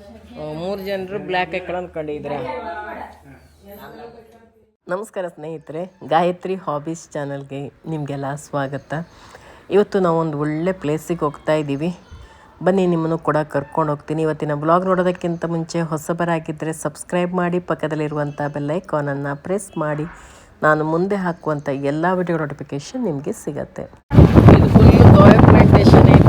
3 ಜನರು ಬ್ಲ್ಯಾಕ್ ಹಾಕೊಂಡು ಅಂದ್ಕೊಂಡಿದ್ರೆ. ನಮಸ್ಕಾರ ಸ್ನೇಹಿತರೆ, ಗಾಯತ್ರಿ ಹಾಬೀಸ್ ಚಾನಲ್ಗೆ ನಿಮಗೆಲ್ಲ ಸ್ವಾಗತ. ಇವತ್ತು ನಾವೊಂದು ಒಳ್ಳೆ ಪ್ಲೇಸಿಗೆ ಹೋಗ್ತಾ ಇದ್ದೀವಿ. ಬನ್ನಿ, ನಿಮ್ಮನ್ನು ಕೂಡ ಕರ್ಕೊಂಡು ಹೋಗ್ತೀನಿ. ಇವತ್ತಿನ ಬ್ಲಾಗ್ ನೋಡೋದಕ್ಕಿಂತ ಮುಂಚೆ ಹೊಸಬರಾಗಿದ್ದರೆ ಸಬ್ಸ್ಕ್ರೈಬ್ ಮಾಡಿ, ಪಕ್ಕದಲ್ಲಿರುವಂಥ ಬೆಲ್ಲೈಕಾನನ್ನು ಪ್ರೆಸ್ ಮಾಡಿ. ನಾನು ಮುಂದೆ ಹಾಕುವಂಥ ಎಲ್ಲ ವಿಡಿಯೋ ನೋಟಿಫಿಕೇಷನ್ ನಿಮಗೆ ಸಿಗತ್ತೆ. ಇದು ಫುಲ್ಲು ಗೋವಾ ಪ್ಲಾಂಟೇಶನ್ ಇದೆ.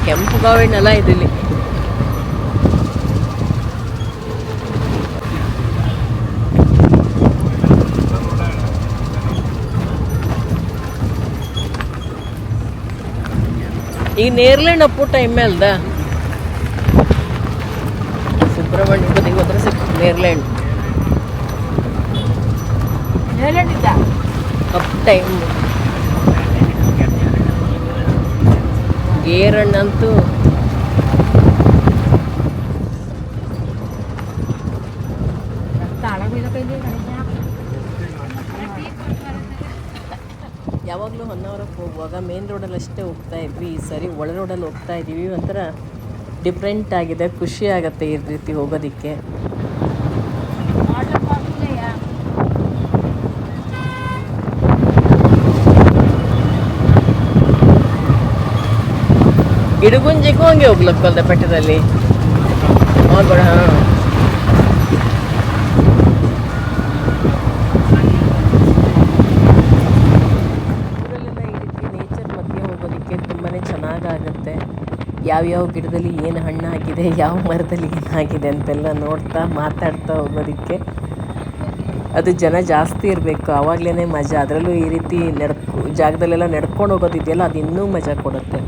ಕೆಂಪು ಗಾವಿನೆಲ್ಲ ಇದೆ ಇಲ್ಲಿ. ಈಗ ನೇರ್ಲೆಂಡ್ ಅಪ್ಪು ಟೈಮ್ ಅಲ್ದ ಸುಬ್ರಹ್ಮಣ್ಯ ಬದಿಗೆ ಹೋದ್ರೆ ನೇರ್ಲೆಂಡ್ ಅಪ್ ಟೈಮ್. ಗೇರಣ್ಣಂತೂ ಯಾವಾಗಲೂ ಹೊನ್ನಾವರಕ್ಕೆ ಹೋಗುವಾಗ ಮೇನ್ ರೋಡಲ್ಲಿ ಅಷ್ಟೇ ಹೋಗ್ತಾ ಇದ್ವಿ. ಈ ಸರಿ ಒಳ ರೋಡಲ್ಲಿ ಹೋಗ್ತಾ ಇದ್ದೀವಿ. ಒಂಥರ ಡಿಫ್ರೆಂಟ್ ಆಗಿದೆ, ಖುಷಿ ಆಗುತ್ತೆ ಈ ರೀತಿ ಹೋಗೋದಕ್ಕೆ. ಗಿಡಗುಂಜಿಗೂ ಹಂಗೆ ಹೋಗ್ಲಕ್ಕಲ್ದ ಬೆಟ್ಟದಲ್ಲಿ ಹೋಗ್ಬೇಡ. ಚೆನ್ನಾಗಾಗುತ್ತೆ. ಯಾವ್ಯಾವ ಗಿಡದಲ್ಲಿ ಏನು ಹಣ್ಣಾಗಿದೆ, ಯಾವ ಮರದಲ್ಲಿ ಏನಾಗಿದೆ ಅಂತೆಲ್ಲ ನೋಡ್ತಾ ಮಾತಾಡ್ತಾ ಹೋಗೋದಕ್ಕೆ ಅದು ಜನ ಜಾಸ್ತಿ ಇರಬೇಕು, ಆವಾಗಲೇ ಮಜಾ. ಅದರಲ್ಲೂ ಈ ರೀತಿ ಜಾಗದಲ್ಲೆಲ್ಲ ನಡ್ಕೊಂಡು ಹೋಗೋದಿದೆಯಲ್ಲ, ಅದು ಇನ್ನೂ ಮಜಾ ಕೊಡುತ್ತೆ.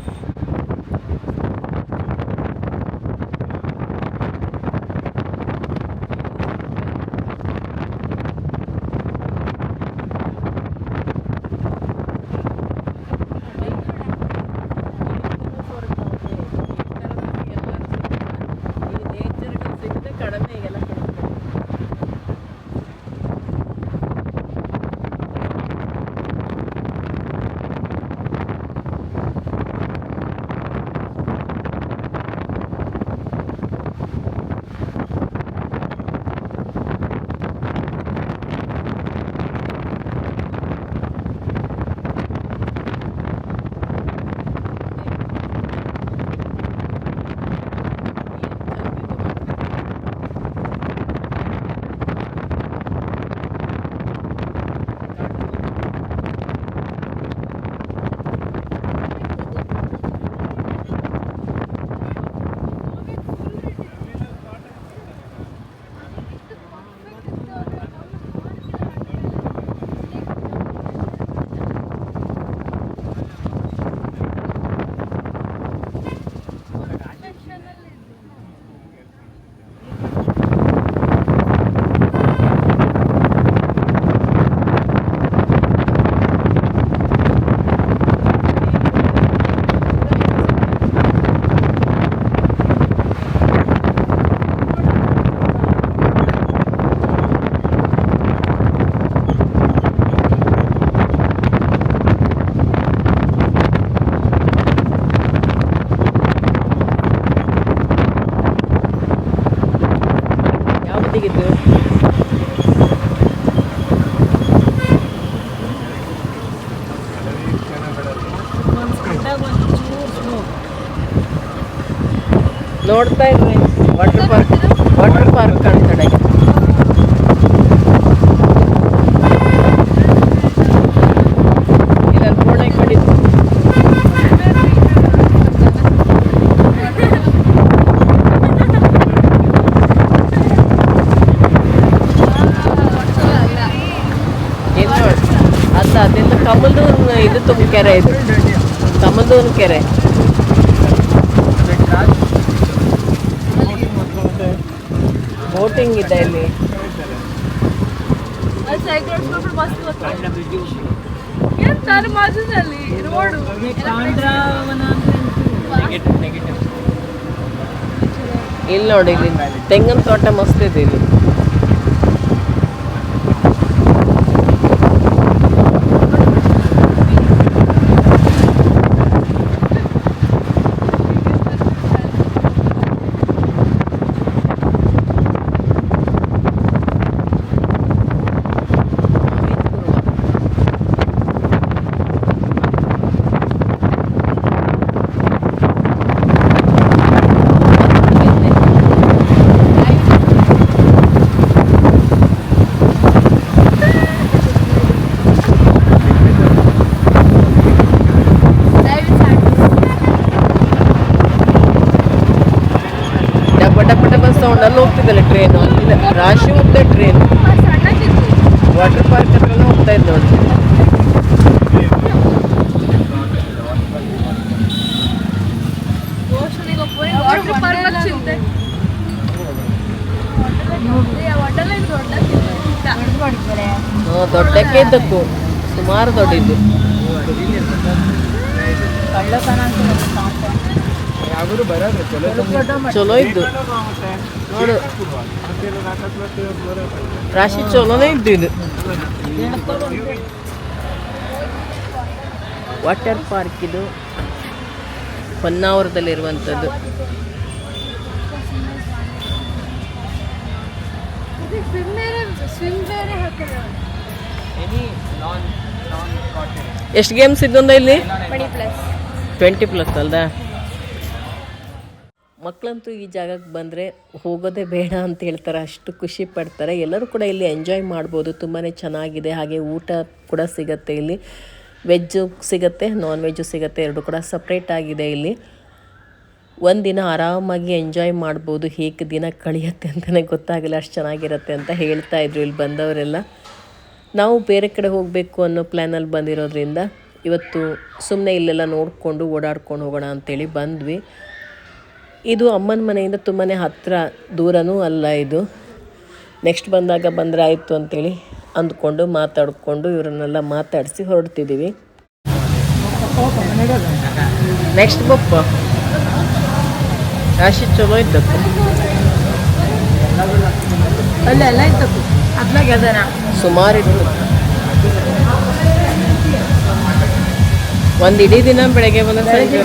ನೋಡ್ತಾ ಇದ್ವಿ ವಾಟರ್ ಪಾರ್ಕ್ ಕಾಣ್ತಡೆ. ಇಲ್ಲಿ ಪೂರ್ಣ ಇಟ್ಕೊಂಡಿದ್ದು ಅದೆಲ್ಲ ಕಮಲ್ದೂನ್ ಇದು ತುಂಬ ಕೆರೆ, ಇದು ಕಮಲ್ದೂನ್ ಕೆರೆ. ಬೋಟಿಂಗ್ ಇದೆ ಇಲ್ಲಿ. ಇಲ್ಲಿ ನೋಡಿ, ಇಲ್ಲಿ ತೆಂಗಿನ ತೋಟ ಮಸ್ತ್ ಇದೆ ಇಲ್ಲಿ. ಅಲ್ಲಿ ಹೋಗ್ತಿದ್ದಲ್ಲ ಟ್ರೈನು, ಅಲ್ಲಿ ರಾಶಿ ಹೋಗ್ತಾ ಟ್ರೈನ್. ವಾಟರ್ ಪಾರ್ಕ್ ಹತ್ರನೇ ಹೋಗ್ತಾ ಇದ್ದು ನೋಡಿ. ದೊಡ್ಡಕ್ಕೆ ಇದ್ದಕ್ಕೂ ಸುಮಾರು ದೊಡ್ಡದ್ದು. ಚಲೋ ಇದ್ದು ನೋಡು, ರಾಶಿ ಚಲೋನೇ ಇದ್ದು. ಇದು ವಾಟರ್ ಪಾರ್ಕ್, ಇದು ಹೊನ್ನಾವರದಲ್ಲಿರುವಂಥದ್ದು. ಎಷ್ಟು ಗೇಮ್ಸ್ ಇದ್ದೊಂದ ಇಲ್ಲಿ? 20+ ಅಲ್ದಾ? ಮಕ್ಕಳಂತೂ ಈ ಜಾಗಕ್ಕೆ ಬಂದರೆ ಹೋಗೋದೇ ಬೇಡ ಅಂತ ಹೇಳ್ತಾರೆ, ಅಷ್ಟು ಖುಷಿ ಪಡ್ತಾರೆ. ಎಲ್ಲರೂ ಕೂಡ ಇಲ್ಲಿ ಎಂಜಾಯ್ ಮಾಡ್ಬೋದು, ತುಂಬಾ ಚೆನ್ನಾಗಿದೆ. ಹಾಗೆ ಊಟ ಕೂಡ ಸಿಗುತ್ತೆ ಇಲ್ಲಿ, ವೆಜ್ಜು ಸಿಗುತ್ತೆ, ನಾನ್ ವೆಜ್ಜು ಸಿಗುತ್ತೆ, ಎರಡು ಕೂಡ ಸಪ್ರೇಟ್ ಆಗಿದೆ ಇಲ್ಲಿ. ಒಂದಿನ ಆರಾಮಾಗಿ ಎಂಜಾಯ್ ಮಾಡ್ಬೋದು. ಹೇಗೆ ದಿನ ಕಳೆಯುತ್ತೆ ಅಂತಲೇ ಗೊತ್ತಾಗಿಲ್ಲ, ಅಷ್ಟು ಚೆನ್ನಾಗಿರುತ್ತೆ ಅಂತ ಹೇಳ್ತಾಯಿದ್ರು ಇಲ್ಲಿ ಬಂದವರೆಲ್ಲ. ನಾವು ಬೇರೆ ಕಡೆ ಹೋಗಬೇಕು ಅನ್ನೋ ಪ್ಲ್ಯಾನಲ್ಲಿ ಬಂದಿರೋದ್ರಿಂದ ಇವತ್ತು ಸುಮ್ಮನೆ ಇಲ್ಲೆಲ್ಲ ನೋಡಿಕೊಂಡು ಓಡಾಡ್ಕೊಂಡು ಹೋಗೋಣ ಅಂಥೇಳಿ ಬಂದ್ವಿ. ಇದು ಅಮ್ಮನ ಮನೆಯಿಂದ ತುಂಬಾ ಹತ್ತಿರ, ದೂರನೂ ಅಲ್ಲ ಇದು. ನೆಕ್ಸ್ಟ್ ಬಂದಾಗ ಬಂದರೆ ಆಯಿತು ಅಂಥೇಳಿ ಅಂದ್ಕೊಂಡು ಮಾತಾಡಿಕೊಂಡು ಇವರನ್ನೆಲ್ಲ ಮಾತಾಡಿಸಿ ಹೊರಡ್ತಿದ್ದೀವಿ. ನೆಕ್ಸ್ಟ್ ಬಪ್ಪ ರಾಶಿ ಚಲೋ ಇದ್ದಪ್ಪ, ಅಲ್ಲೆಲ್ಲ ಇದ್ದಪ್ಪ, ಅದ್ಲಾಗ ಅದನ ಸುಮಾರು ಇತ್ತು. ಒಂದು ಇಡೀ ದಿನ ಬೆಳಗ್ಗೆ ಬಂದ ಸಂಜೆ.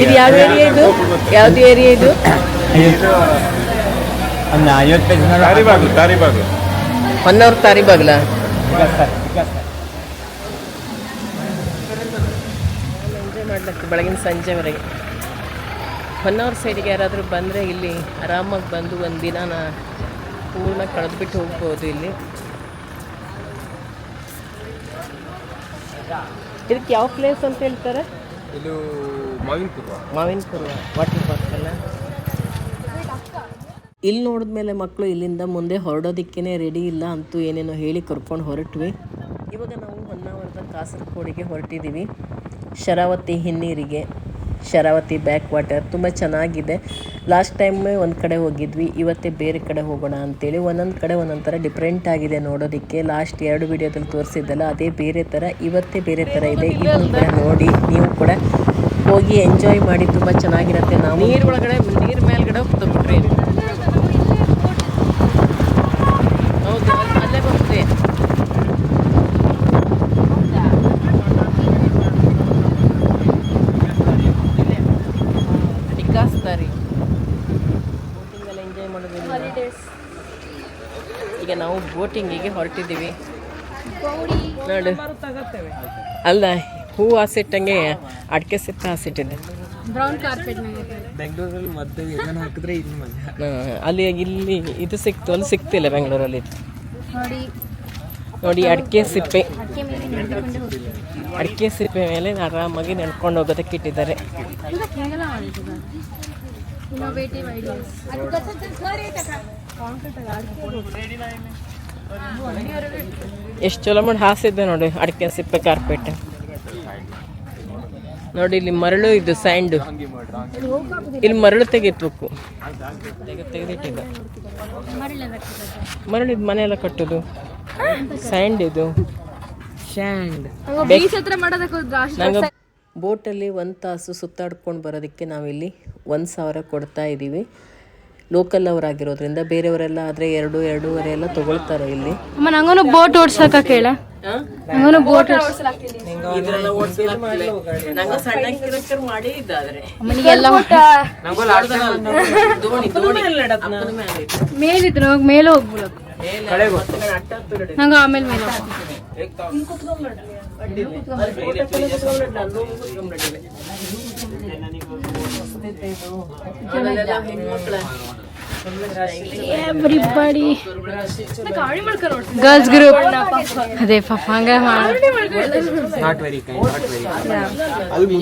ಇದು ಯಾವ ಏರಿಯಾ? ಇದು ಯಾವ್ದು ಏರಿಯಾ? ಇದು ಹೊನ್ನಾವರ ತಾರಿಬಾಗ್ಲ. ಎಂಜಾಯ್ ಮಾಡ್ಲಿಕ್ಕೆ ಬೆಳಗಿನ ಸಂಜೆವರೆಗೆ. ಹೊನ್ನಾವರ ಸೈಡಿಗೆ ಯಾರಾದರೂ ಬಂದರೆ ಇಲ್ಲಿ ಆರಾಮಾಗಿ ಬಂದು ಒಂದು ದಿನ ಪೂರ್ಣ ಕಳೆದ್ಬಿಟ್ಟು ಹೋಗ್ಬೋದು. ಇಲ್ಲಿ ಇದಕ್ಕೆ ಯಾವ ಪ್ಲೇಸ್ ಅಂತ ಹೇಳ್ತಾರೆ? ಇದು ಮಾವಿನಪುರ ವಾಟರ್ ಪಾರ್ಕ್ ಅಲ್ಲ. ಇಲ್ಲಿ ನೋಡಿದ್ಮೇಲೆ ಮಕ್ಕಳು ಇಲ್ಲಿಂದ ಮುಂದೆ ಹೊರಡೋದಕ್ಕೇ ರೆಡಿ ಇಲ್ಲ ಅಂತೂ ಏನೇನೋ ಹೇಳಿ ಕರ್ಕೊಂಡು ಹೊರಟ್ವಿ. ಇವಾಗ ನಾವು ಹೊನ್ನಾವರದ ಕಾಸರಗೋಡಿಗೆ ಹೊರಟಿದ್ದೀವಿ, ಶರಾವತಿ ಹಿನ್ನೀರಿಗೆ. ಶರಾವತಿ ಬ್ಯಾಕ್ ವಾಟರ್ ತುಂಬ ಚೆನ್ನಾಗಿದೆ. ಲಾಸ್ಟ್ ಟೈಮ್ ಒಂದು ಕಡೆ ಹೋಗಿದ್ವಿ, ಇವತ್ತೇ ಬೇರೆ ಕಡೆ ಹೋಗೋಣ ಅಂತೇಳಿ. ಒಂದೊಂದು ಕಡೆ ಒಂದೊಂದು ಥರ ಡಿಫ್ರೆಂಟ್ ಆಗಿದೆ ನೋಡೋದಕ್ಕೆ. ಲಾಸ್ಟ್ 2 ವಿಡಿಯೋದಲ್ಲಿ ತೋರಿಸಿದ್ದಲ್ಲ ಅದೇ ಬೇರೆ ಥರ, ಇವತ್ತೇ ಬೇರೆ ಥರ ಇದೆ. ಇದನ್ನು ಕೂಡ ನೋಡಿ ನೀವು ಕೂಡ ಹೋಗಿ ಎಂಜಾಯ್ ಮಾಡಿ, ತುಂಬ ಚೆನ್ನಾಗಿರುತ್ತೆ. ನಾವು ನೀರು ಒಳಗಡೆ, ನೀರು ಮೇಲ್ಗಡೆ ಹೋಗ್ತದೆ ಟ್ರೈನ್. ಹೌದು, ಅಲ್ಲೇ ಬರ್ತದೆ. ಬೋಟಿಂಗೆಲ್ಲ ಎಂಜಾಯ್ ಮಾಡೋದು. ಈಗ ನಾವು ಬೋಟಿಂಗಿಗೆ ಹೊರಟಿದ್ದೀವಿ ನೋಡಿ. ಅಲ್ಲ, ಹೂ ಹಾಸಿಟ್ಟಂಗೆ ಅಡಿಕೆ ಸಿಪ್ಪೆ ಹಾಸಿಟ್ಟಿದೆ. ಅಲ್ಲಿ ಇಲ್ಲಿ ಇದು ಸಿಕ್ತು, ಅಲ್ಲಿ ಸಿಕ್ತಿಲ್ಲ ಬೆಂಗಳೂರಲ್ಲಿ. ನೋಡಿ ಅಡಿಕೆ ಸಿಪ್ಪೆ, ಅಡಿಕೆ ಸಿಪ್ಪೆ ಮೇಲೆ ಆರಾಮಾಗಿ ನಡ್ಕೊಂಡು ಹೋಗೋದಕ್ಕೆ ಇಟ್ಟಿದ್ದಾರೆ. ಎಷ್ಟು ಚಲೋ ಮಾಡಿ ಹಾಸಿದ್ದೆ ನೋಡಿ ಅಡಿಕೆ ಸಿಪ್ಪೆ ಕಾರ್ಪೆಟ್. ನೋಡಿ ಇಲ್ಲಿ ಮರಳು ಇದು ಸ್ಯಾಂಡ್, ಇಲ್ಲಿ ಮರಳು ತೆಗೆತ್ಬೇಕು. ತೆಗೆದಿಟ್ಟಿದ್ದ ಮರಳು ಇದು ಮನೆ ಎಲ್ಲ ಕಟ್ಟೋದು, ಸ್ಯಾಂಡ್ ಇದು ಸ್ಯಾಂಡ್. ನಂಗೆ ಬೋಟಲ್ಲಿ 1 ತಾಸು ಸುತ್ತಾಡ್ಕೊಂಡು ಬರೋದಕ್ಕೆ ನಾವಿಲ್ಲಿ 1,000 ಕೊಡ್ತಾ ಇದ್ದೀವಿ. ಲೋಕಲ್ ಅವರಾಗಿರೋದ್ರಿಂದ ಬೇರೆಯವರೆಲ್ಲ ಆದರೆ 2-2.5 ಎಲ್ಲ ತಗೊಳ್ತಾರೆ ಇಲ್ಲಿ. ನಂಗೂ ಬೋಟ್ ಓಡ್ಸಕ ಕೇಳ, ನಂಗೂ ಬೋಟ್ ಮೇಲಿದ್ರು ಮೇಲೆ ಹೋಗ್ಬಿಡ ನಂಗ ಆಮೇಲೆ ಮೇಲೆ Everybody girls group ಅದೇ ಪಾಪ ಹಂಗ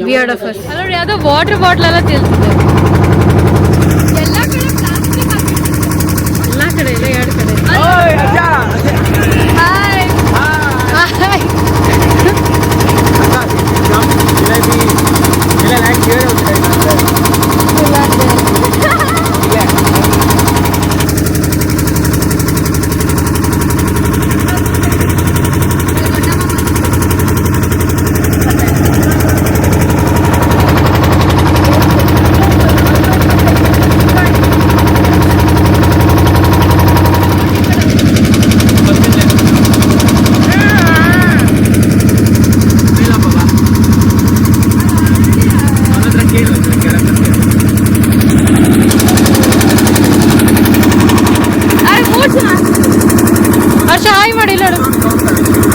weird of us. ಅಲ್ಲ ಯಾವ್ದೋ ವಾಟರ್ ಬಾಟಲ್ ಎಲ್ಲ ತಿಳ್ತಿದೆ ಎಲ್ಲ ಕಡೆ ಎಲ್ಲ 2 ಕಡೆ.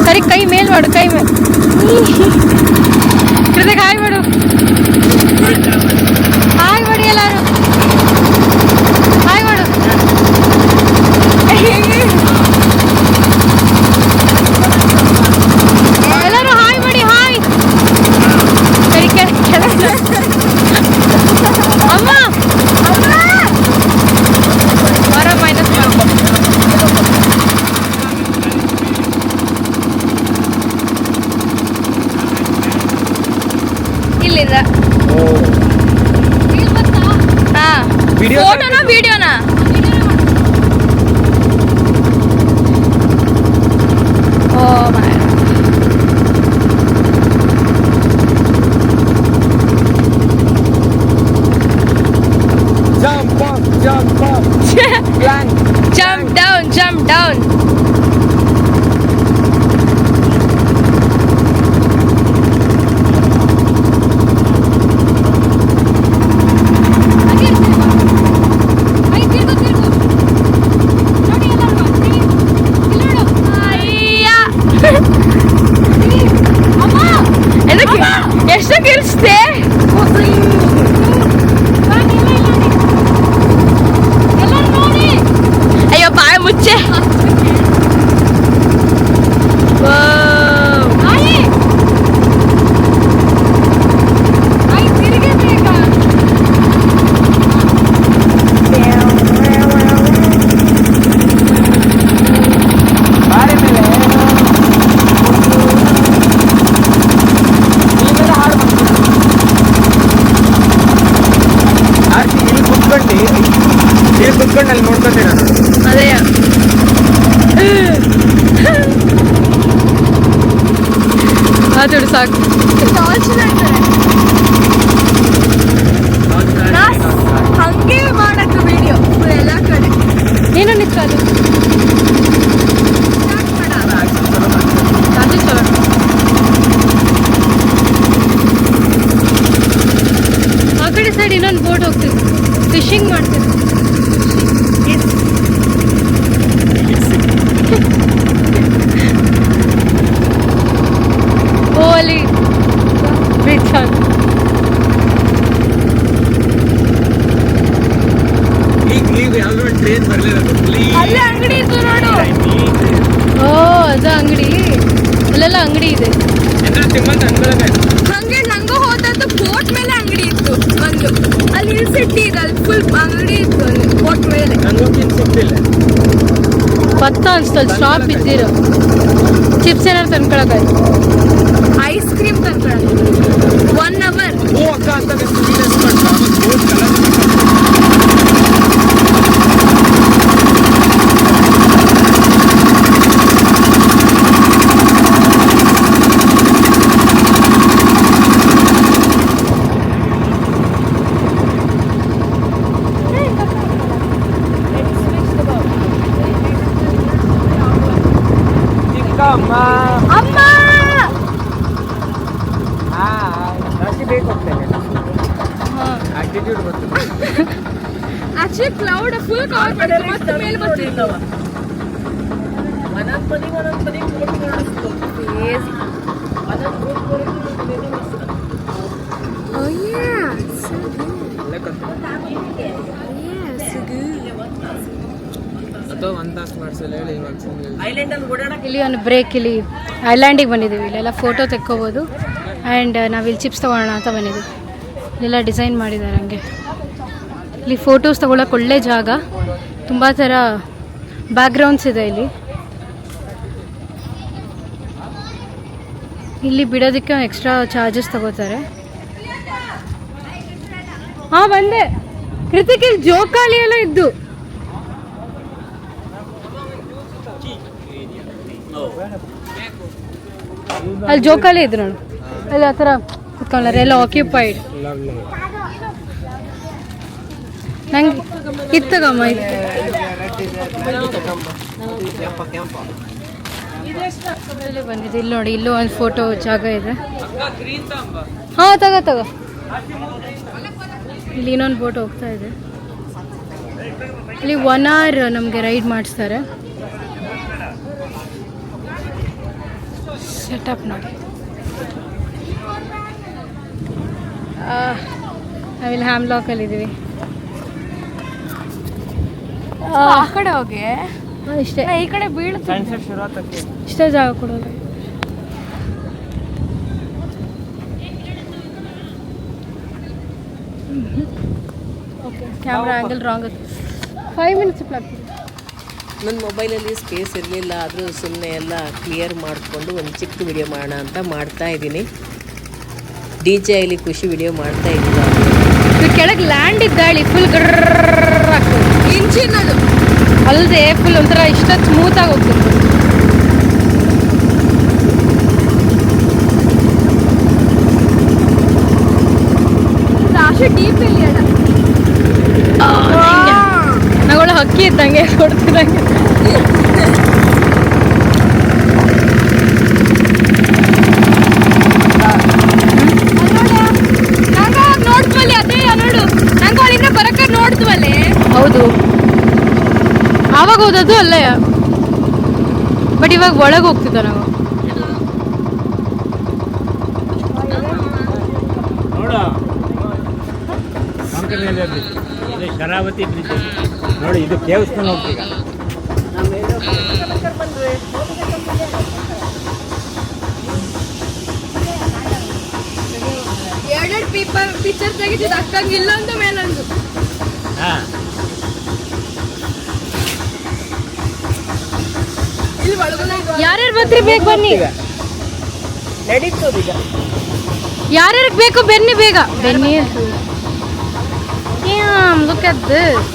ಸರಿ ಕೈ ಮೇಲ್ ಮಾಡು, ಕೈ ಮೇಲ್ ಕೃತಿಕ್ ಹಾಯ್ ಮಾಡು, ಹಾಯ್ ಮಾಡಿ ಎಲ್ಲಾರು ಹಾಯ್ ಮಾಡು. ಎಲ್ಲರೂ ಹಾಯ್ ಮಾಡಿ, ಹಾಯ್. ಅಮ್ಮ ವಾರ ಮೈನಸ್ ಇಲ್ಲಿಂದ ಫೋಟೋನಾ ವಿಡಿಯೋನಾ? ಓ ಮೈ jump up jump down ಎಷ್ಟು ಗಿರ್ಸ್ತೆ ಅಯ್ಯೋ ಬಾಯ್ ಮುಚ್ಚೆ. ಕುತ್ಕೊಂಡಲ್ಲಿ ನೋಡ್ಕೊತೀರ ಅದೇ ಮಾತಾಡು ಸಾಕು. ಹಂಗೆ ಮಾಡಕ್ಕೆ ವಿಡಿಯೋ ಎಲ್ಲ ಕಡೆ ನೀನು ನಿಂತ್ಕೊಳ್ಳಿ. ಆ ಕಡೆ ಸೈಡ್ ಇನ್ನೊಂದು ಬೋಟ್ ಹೋಗ್ತಿದ್ವಿ, ಫಿಶಿಂಗ್ ಮಾಡ್ತಿದ್ವಿ. ಹೋಲಿ ಬ್ರಿಡ್ಜ್ ಈಗ ಯಾವ್ದೋ ಟ್ರೈನ್ ಬರ್ಲಿರೋದು ಅಲ್ಲೇ ಅಂಗಡಿ ಇತ್ತು ನೋಡು. ಓ ಅದು ಅಂಗಡಿ, ಅಲ್ಲೆಲ್ಲ ಅಂಗಡಿ ಇದೆ. ಹಂಗೆ ನಂಗೂ ಹೋದದ್ದು ಬೋಟ್ ಮೇಲೆ ಅಂಗಡಿ ಇತ್ತು ಒಂದು, ಅಲ್ಲಿ ಹಿಲ್ ಸಿಟಿ ಇದೆ, ಅಲ್ಲಿ ಫುಲ್ ಅಂಗಡಿ ಇತ್ತು ಅಲ್ಲಿ ಬೋಟ್ ಮೇಲೆ. ಪತ್ತ ಅನ್ಸ್ತಲ್ ಸ್ಟಾಪ್ ಇದ್ದಿರೋ ಚಿಪ್ಸ್ ಏನಾರು ತಂದ್ಕೊಳಕಾಯ್ತು, ಐಸ್ ಕ್ರೀಮ್ ತಂದ್ಕೊಳ 1 hour ಅಕ್ಕ ಅಂತ ಬೋಟ್ ಕಲರ್ ಅಮ್ಮ ಅಮ್ಮ ಜಾಸ್ತಿ ಬೇಕು ಹೋಗ್ತೇನೆ ಆಟಿಟ್ಯೂಡ್ ಬರ್ತದೆ ಆಕ್ಚುಲಿ ಕ್ಲೌಡ್ ಫುಲ್ ಕವರ್ ಮಾಡಿದ್ರು ಮತ್ತೆ ಮೇಲೆ ಬರ್ತಿತ್ತು ಅಥವಾ ಒಂದು ತಾಸು ಮಾಡಿಸಲ್ಲ ಹೇಳಿ ಇಲ್ಲಿ ಒಂದು ಬ್ರೇಕ್, ಇಲ್ಲಿ ಐಲ್ಯಾಂಡಿಗೆ ಬಂದಿದ್ದೀವಿ. ಇಲ್ಲೆಲ್ಲ ಫೋಟೋ ತೆಕ್ಕೋಬೋದು. ಆ್ಯಂಡ್ ನಾವಿಲ್ಲಿ ಚಿಪ್ಸ್ ತೊಗೊಳ್ಳೋಣ ಅಂತ ಬಂದಿದ್ದೀವಿ. ಇಲ್ಲೆಲ್ಲ ಡಿಸೈನ್ ಮಾಡಿದ್ದಾರೆ ಹಂಗೆ. ಇಲ್ಲಿ ಫೋಟೋಸ್ ತೊಗೊಳಕ್ಕೆ ಒಳ್ಳೆ ಜಾಗ. ತುಂಬ ಥರ ಬ್ಯಾಕ್ಗ್ರೌಂಡ್ಸ್ ಇದೆ ಇಲ್ಲಿ. ಇಲ್ಲಿ ಬಿಡೋದಕ್ಕೆ ಎಕ್ಸ್ಟ್ರಾ ಚಾರ್ಜಸ್ ತಗೋತಾರೆ. ಹಾಂ ಬಂದೆ. ಕೃತಿಕ್ ಇಲ್ಲಿ ಜೋಕಾಲಿ ಎಲ್ಲ ಇದ್ದು. ಅಲ್ಲಿ ಜೋಕಾಲಿ ಇದ್ರು ನೋಡು, ಅಲ್ಲಿ ಆ ಥರ ಕುತ್ಕೊಳ್ಳಾರೆ, ಎಲ್ಲ ಆಕ್ಯುಪೈಡ್. ನಂಗೆ ಇತ್ತಗಮ್ಮ ಬಂದಿದೆ. ಇಲ್ಲಿ ನೋಡಿ, ಇಲ್ಲೂ ಒಂದು ಫೋಟೋ ಜಾಗ ಇದೆ. ಹಾಂ ತಗೋ. ಇಲ್ಲಿ ಇನ್ನೊಂದು ಬೋಟ್ ಹೋಗ್ತಾ ಇದೆ. ಇಲ್ಲಿ 1 hour ನಮಗೆ ರೈಡ್ ಮಾಡಿಸ್ತಾರೆ. ಸೆಟಪ್ ನೋಡಿ. ನಾವಿಲ್ಲಿ ಹ್ಯಾಮ್ಲಾಕಲ್ಲಿದ್ದೀವಿ. ಆ ಕಡೆ ಹೋಗಿ ಇಷ್ಟೇ, ಈ ಕಡೆ ಬೀಳುತ್ತೆ. ಸನ್ಸೆಟ್ ಶುರು ಆಗ್ತಕ್ಕೆ ಇಷ್ಟೇ ಜಾಗ ಕೊಡೋದು. ಓಕೆ, ಕ್ಯಾಮ್ರಾ ಆ್ಯಂಗಲ್ ರಾಂಗ್ ಅದು. 5 minutes ಆಗ್ತದೆ. ನನ್ನ ಮೊಬೈಲಲ್ಲಿ ಸ್ಪೇಸ್ ಇರಲಿಲ್ಲ, ಆದರೂ ಸುಮ್ಮನೆ ಎಲ್ಲ ಕ್ಲಿಯರ್ ಮಾಡಿಕೊಂಡು ಒಂದು ಚಿಕ್ಕ ವಿಡಿಯೋ ಮಾಡೋಣ ಅಂತ ಮಾಡ್ತಾ ಇದ್ದೀನಿ. DJ ಇಲ್ಲಿ ಖುಷಿ ವಿಡಿಯೋ ಮಾಡ್ತಾ ಇದ್ದಿಲ್ಲ. ಇದು ಕೆಳಗೆ ಲ್ಯಾಂಡ್ ಇದ್ದಾಳಿ ಫುಲ್ ಆಗ್ತದೆ. ಇಂಜಿನ್ ಅದು ಅಲ್ಲದೆ ಫುಲ್ ಒಂಥರ ಇಷ್ಟ ಸ್ಮೂತಾಗಿ ಹೋಗ್ತದೆ. ರಾಶಿ ಡೀಪ್ ಇಲ್ಲಿ ಅಲ್ಲ, ನಾಗಳ ಹಕ್ಕಿ ಇದ್ದಂಗೆ ಕೊಡ್ತಿದ್ದಂಗೆ. ನೋಡ್ತವಲ್ಲಿ ಅದೇ ನೋಡು, ನಂಗೆ ಅವಳಿಂದ ಬರಕ ನೋಡ್ತವಲ್ಲಿ. ಹೌದು, ಆವಾಗ ಹೋದದ್ದು ಅಲ್ಲೇ, ಬಟ್ ಇವಾಗ ಒಳಗೆ ಹೋಗ್ತಿದ್ದ ನಾವು. ಇದು ಶರಾವತಿ ಬ್ರಿಡ್ಜ್ ನೋಡಿ, ಇದು ಕೇಳಿಸ್ಕೊಂಡು ಹೋಗ್ತೀಗ. ಎರಡೆರಡು ಪಿಕ್ಚರ್ ತೆಗಿತಿದ್ದು ಅಕ್ಕಂಗೆ, ಇಲ್ಲೊಂದು ಮೇಲೊಂದು. ಇಲ್ಲಿ ಒಳಗಡೆ ಯಾರ್ಯಾರು ಬರ್ತೀರಿ ಬೇಗ ಬನ್ನಿ. ನಡೀತದೆ ಈಗ. ಯಾರ್ಯಾರಿಗೆ ಬೇಕು ಬನ್ನಿ, ಬೇಗ ಬನ್ನಿ. Look at this.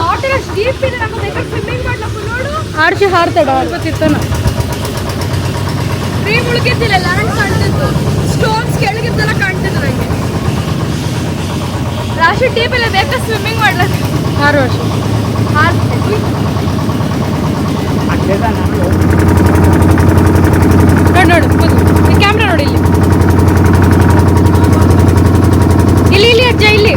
ವಾಟರ್ ಎಷ್ಟು ಡೀಪ್ ಇದೆ, ನಮಗೆ ಬೇಕಾದ್ರೆ ಸ್ವಿಮ್ಮಿಂಗ್ ಮಾಡ್ಲಪ್ಪ ನೋಡು. ಆಡ್ಸಿ ಹಾರ್ತಾಡ ಗೊತ್ತಿತ್ತಾನ. ಫ್ರೀ ಮುಳುಗಿದ್ದಿಲ್ಲ, ಲ್ಯಾಂಡ್ ಕಾಣ್ತಿತ್ತು, ಸ್ಟೋನ್ಸ್ ಕೆಳಗಿದ್ದೆಲ್ಲ ಕಾಣ್ತಿತ್ತು ನನಗೆ. ರಾಶಿ ಡೀಪ್ ಇಲ್ಲ, ಬೇಕಾದ್ರೆ ಸ್ವಿಮ್ಮಿಂಗ್ ಮಾಡ್ಲಕ್ಕೆ 6 ವರ್ಷ ನೋಡು ಕ್ಯಾಮ್ರಾ ನೋಡಿ. ಇಲ್ಲಿ ಅಜ್ಜ, ಇಲ್ಲಿ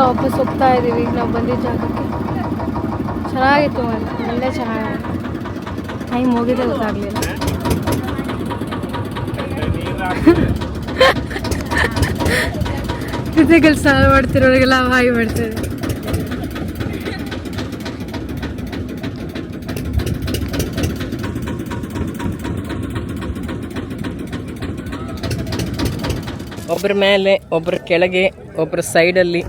ವಾಪಸ್ ಹೋಗ್ತಾ ಇದ್ದೀವಿ ನಾವು ಬಂದಿದ್ದ ಜಾಗಕ್ಕೆ. ಚೆನ್ನಾಗಿತ್ತು ಮಾತ್ರ, ಒಳ್ಳೆ ಚೆನ್ನಾಗಿ ಟೈಮ್ ಹೋಗಿದ್ದೆ ಗೊತ್ತಾಗಲಿಲ್ಲ. ಜೊತೆಗೆ ಸ್ನಾನ ಮಾಡ್ತಿರೋರಿಗೆಲ್ಲ ಹಾಯ್ ಮಾಡ್ತಾರೆ. ಒಬ್ಬರ ಮೇಲೆ, ಒಬ್ಬರ ಕೆಳಗೆ, ಒಬ್ಬರ ಸೈಡಲ್ಲಿ.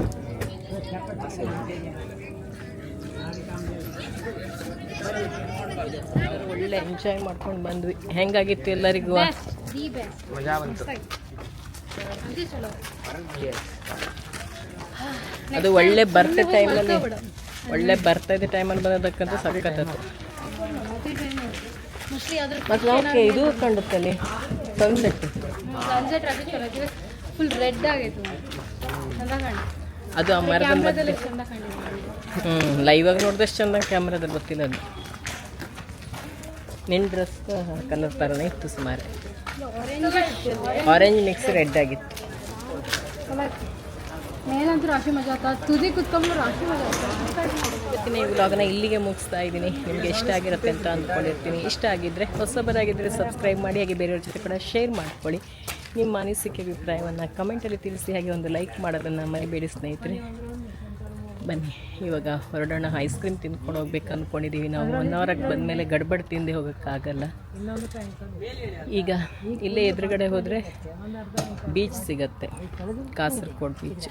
ಒಳ್ಳೆ ಎಂಜಾಯ್ ಮಾಡ್ಕೊಂಡು ಬಂದ್ವಿ. ಹೆಂಗಾಗಿತ್ತು ಎಲ್ಲರಿಗೂ? ಅದು ಒಳ್ಳೆ ಬರ್ತೆ ಟೈಮಲ್ಲಿ, ಒಳ್ಳೆ ಬರ್ತಾ ಇದೆ ಟೈಮಲ್ಲಿ ಬಂದದಕ್ಕಂತ ಸಕ್ಕತ್ತದು. ಮತ್ತು ನಾವು ಇದು ಕಂಡುತ್ತಲ್ಲಿ ಸನ್ಸೆಟ್ ಫುಲ್ ರೆಡ್ ಆಗಿತ್ತು, ಚಂದ ಕಾಣ. ಅದು ಆ ಮರದ ಮಧ್ಯೆ ಲೈವ್ ಆಗಿ ನೋಡಿದಷ್ಟು ಚಂದ ಕ್ಯಾಮ್ರಾದಲ್ಲಿ ಗೊತ್ತಿಲ್ಲ. ಅದು ನಿನ್ನ ಡ್ರೆಸ್ ಕಲರ್ ಥರನೇ ಇತ್ತು ಸುಮಾರು, ಆರೆಂಜ್ ಮಿಕ್ಸ್ ರೆಡ್ ಆಗಿತ್ತು. ಮೇಲಂತೂ ರಾಶಿ ಮಜಾ ಆತ, ತುದಿ ಕುತ್ಕೊಂಡು ರಾಶಿ ಮಜಾ ಆತ. ಇವತ್ತಿನ ಈ ವ್ಲಾಗ್ನ ಇಲ್ಲಿಗೆ ಮುಗಿಸ್ತಾ ಇದ್ದೀನಿ. ನಿಮಗೆ ಇಷ್ಟ ಆಗಿರುತ್ತೆ ಅಂತ ಅಂದ್ಕೊಂಡಿರ್ತೀನಿ. ಇಷ್ಟ ಆಗಿದ್ದರೆ, ಹೊಸಬರಾಗಿದ್ದರೆ ಸಬ್ಸ್ಕ್ರೈಬ್ ಮಾಡಿ, ಹಾಗೆ ಬೇರೆಯವ್ರ ಜೊತೆ ಕೂಡ ಶೇರ್ ಮಾಡ್ಕೊಳ್ಳಿ. ನಿಮ್ಮ ಅನಿಸಿಕೆ ಅಭಿಪ್ರಾಯವನ್ನು ಕಮೆಂಟಲ್ಲಿ ತಿಳಿಸಿ, ಹಾಗೆ ಒಂದು ಲೈಕ್ ಮಾಡೋದನ್ನು ಮರಿಬೇಡಿ ಸ್ನೇಹಿತರೆ. ಬನ್ನಿ ಇವಾಗ ಹೊರಡೋಣ. ಐಸ್ ಕ್ರೀಮ್ ತಿಂದ್ಕೊಂಡು ಹೋಗ್ಬೇಕು ಅಂದ್ಕೊಂಡಿದ್ದೀವಿ. ನಾವು 1 ಅವರ್ಗೆ ಬಂದಮೇಲೆ ಗಡ್ಬಡ್ ತಿಂದೆ ಹೋಗೋಕ್ಕಾಗಲ್ಲ. ಈಗ ಇಲ್ಲೇ ಎದುರುಗಡೆ ಹೋದರೆ ಬೀಚ್ ಸಿಗತ್ತೆ, ಕಾಸರಗೋಡು ಬೀಚ್.